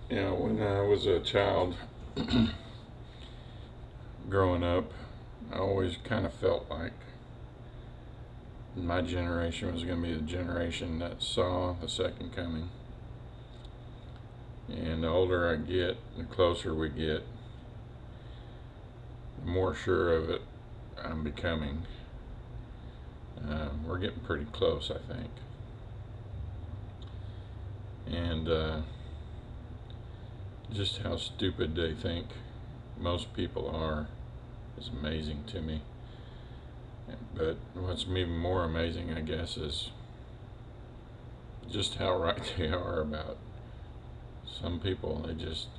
You know, when I was a child growing up, I always kind of felt like my generation was going to be the generation that saw the second coming. And the older I get, the closer we get, the more sure of it I'm becoming. We're getting pretty close, I think. And just how stupid they think most people are is amazing to me. But what's even more amazing, I guess, is just how right they are about some people. They just,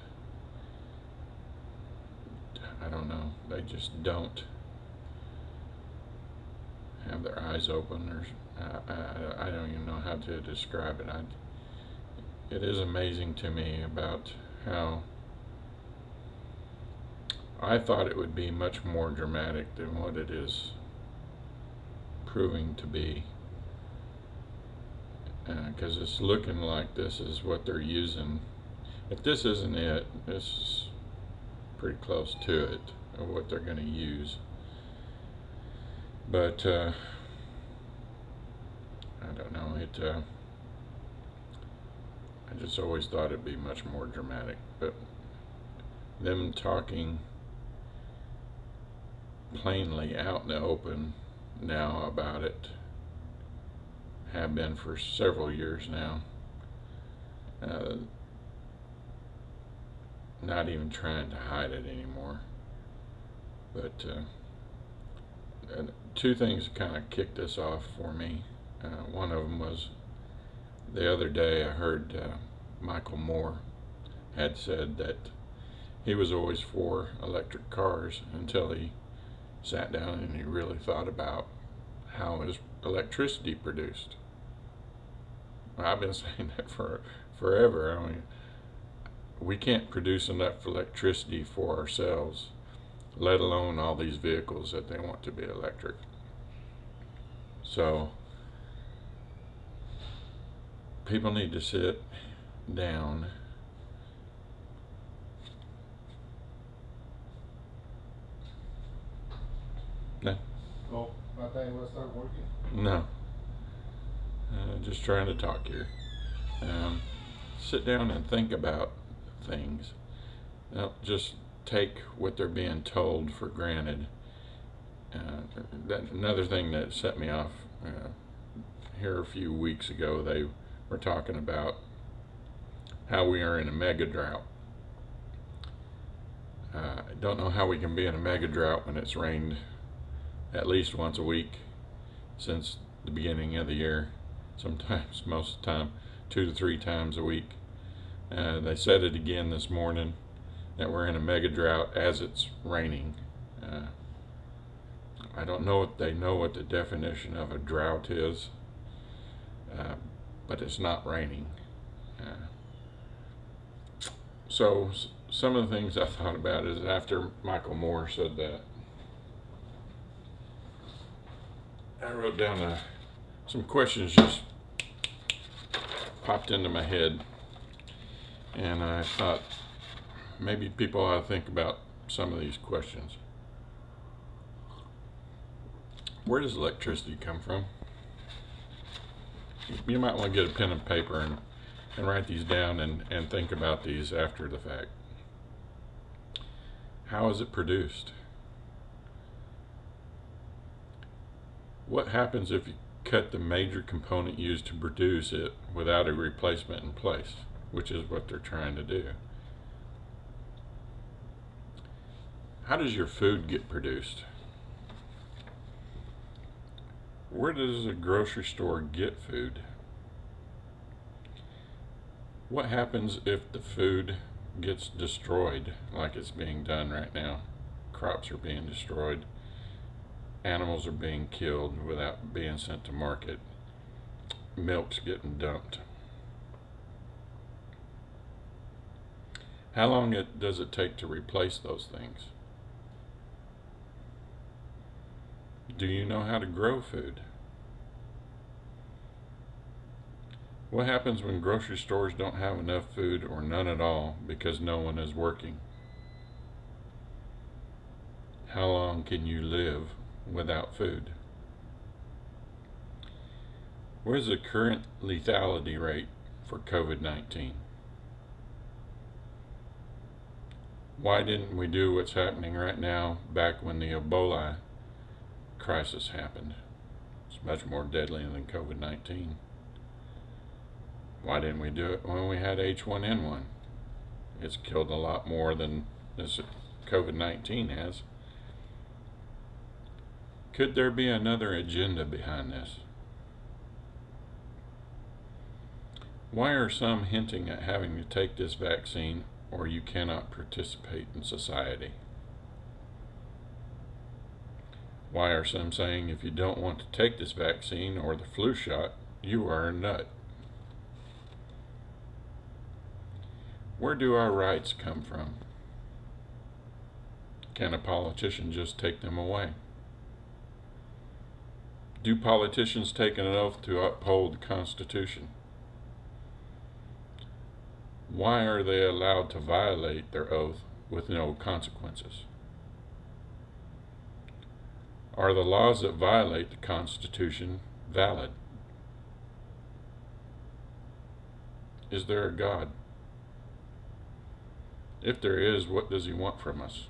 I don't know, they just don't have their eyes open, or I don't even know how to describe it. It is amazing to me about how I thought it would be much more dramatic than what it is proving to be, because it's looking like this is what they're using. If this isn't it, this is pretty close to it, of what they're going to use. But I don't know, I just always thought it'd be much more dramatic. But them talking plainly out in the open now about it, have been for several years now, not even trying to hide it anymore. But two things kind of kicked this off for me. One of them was the other day I heard Michael Moore had said that he was always for electric cars until he sat down and he really thought about how is electricity produced. I've been saying that for forever. I mean, we can't produce enough electricity for ourselves, let alone all these vehicles that they want to be electric. So people need to sit down no Oh, my thing will start working. no just trying to talk here. Sit down and think about things. Don't just take what they're being told for granted. Another thing that set me off here a few weeks ago, they were talking about how we are in a mega drought. I don't know how we can be in a mega drought when it's rained at least once a week since the beginning of the year. Sometimes, most of the time, 2 to 3 times a week. They said it again this morning that we're in a mega drought as it's raining. I don't know if they know what the definition of a drought is, but it's not raining. So some of the things I thought about is after Michael Moore said that, I wrote down some questions just popped into my head, and I thought maybe people ought to think about some of these questions. Where does electricity come from? You might want to get a pen and paper and write these down and think about these after the fact. How is it produced? What happens if you cut the major component used to produce it without a replacement in place, which is what they're trying to do? How does your food get produced? Where does a grocery store get food? What happens if the food gets destroyed like it's being done right now? Crops are being destroyed. Animals are being killed without being sent to market. Milk's getting dumped. How long does it take to replace those things? Do you know how to grow food? What happens when grocery stores don't have enough food or none at all because no one is working? How long can you live without food? What is the current lethality rate for COVID-19? Why didn't we do what's happening right now back when the Ebola crisis happened? It's much more deadly than COVID-19. Why didn't we do it when we had H1N1? It's killed a lot more than this COVID-19 has. Could there be another agenda behind this? Why are some hinting at having to take this vaccine or you cannot participate in society? Why are some saying if you don't want to take this vaccine or the flu shot, you are a nut? Where do our rights come from? Can a politician just take them away? Do politicians take an oath to uphold the Constitution? Why are they allowed to violate their oath with no consequences? Are the laws that violate the Constitution valid? Is there a God? If there is, what does he want from us?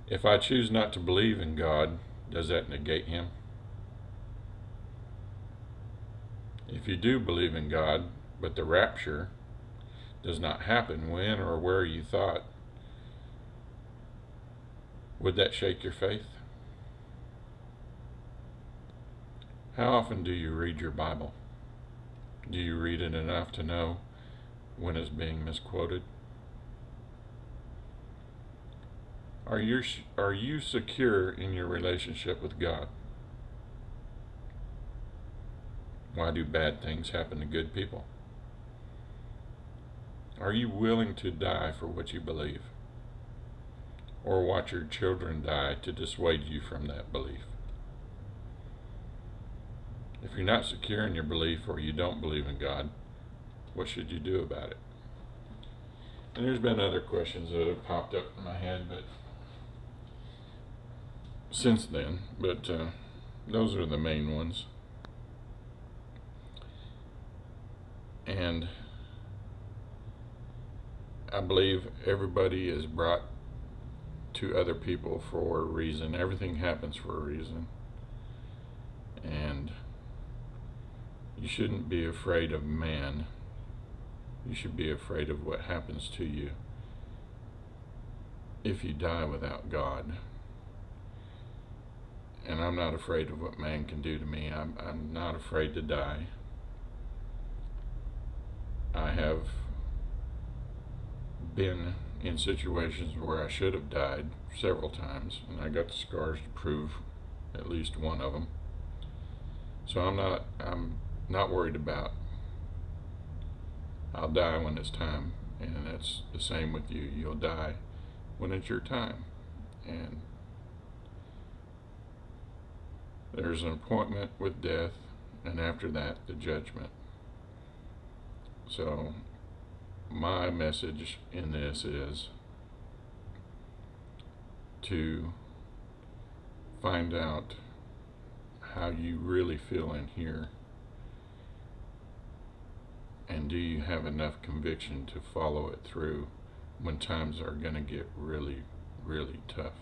If I choose not to believe in God, does that negate him? If you do believe in God, but the rapture does not happen when or where you thought, would that shake your faith? How often do you read your Bible? Do you read it enough to know when it's being misquoted? Are you secure in your relationship with God? Why do bad things happen to good people? Are you willing to die for what you believe? Or watch your children die to dissuade you from that belief? If you're not secure in your belief or you don't believe in God, what should you do about it? And there's been other questions that have popped up in my head, but since then, those are the main ones. And I believe everybody is brought to other people for a reason. Everything happens for a reason. And you shouldn't be afraid of man. You should be afraid of what happens to you if you die without God. And I'm not afraid of what man can do to me. I'm not afraid to die. I have been in situations where I should have died several times, and I got the scars to prove at least one of them. So I'm not worried about. I'll die when it's time, and that's the same with you. You'll die when it's your time, and there's an appointment with death, and after that, the judgment. So my message in this is to find out how you really feel in here, and do you have enough conviction to follow it through when times are going to get really, really tough.